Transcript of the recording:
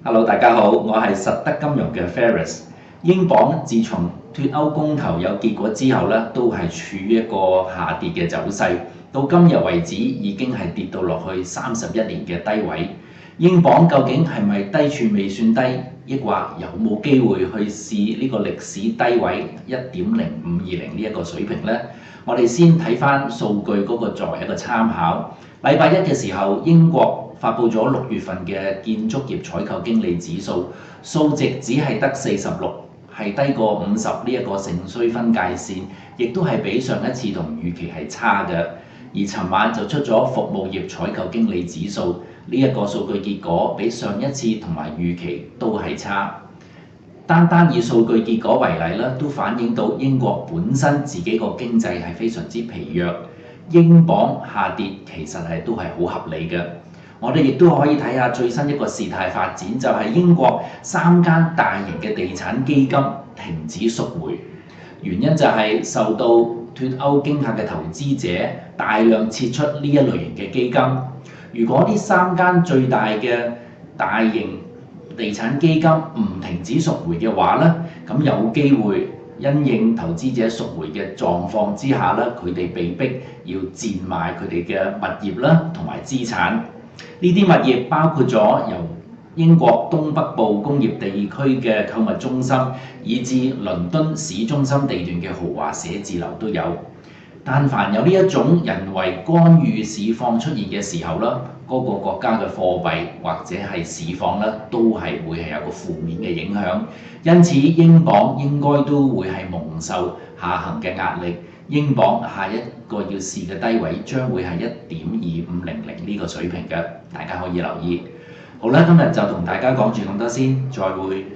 Hello，大家好，我係實德金融嘅 Ferris。英鎊自從脱歐公投有結果之後咧，都係處於一個下跌嘅走勢，到今日為止已經係跌到落去31年嘅低位。英鎊究竟係咪低處未算低，抑或有冇機會去試呢個歷史低位1.0520呢一個水平呢？我哋先睇翻數據嗰個作為一個參考。禮拜一嘅時候，英國發布咗6月份嘅建築業採購經理指數，數值只係得46，係低過50呢一個盛衰分界線，亦都係比上一次同預期係差嘅。而尋晚就出咗服務業採購經理指數，呢一個數據結果比上一次同埋預期都係差。單以數據結果為例啦，都反映到英國本身自己個經濟係非常之疲弱，英鎊下跌其實都係好合理嘅。我哋亦都可以睇下最新一個事態發展，就係英國3間大型嘅地產基金停止贖回，原因就係受到脱歐驚嚇嘅投資者大量撤出呢一類型嘅基金。如果呢3間最大嘅大型地產基金唔停止贖回嘅話咧，咁有機會因應投資者贖回嘅狀況之下咧，佢哋被逼要賤賣佢哋嘅物業啦，同埋資產。呢啲物業包括咗由英國東北部工業地區嘅購物中心，以至倫敦市中心地段嘅豪華寫字樓都有。但凡有呢一種人為干預市況出現嘅時候啦，嗰個國家嘅貨幣或者係市況咧，都係會係有個負面嘅影響。因此，英鎊應該都會係蒙受下行嘅壓力。英鎊下一個要試嘅低位將會係1.2500呢個水平嘅，大家可以留意。好啦，今日就同大家講住咁多先，再會。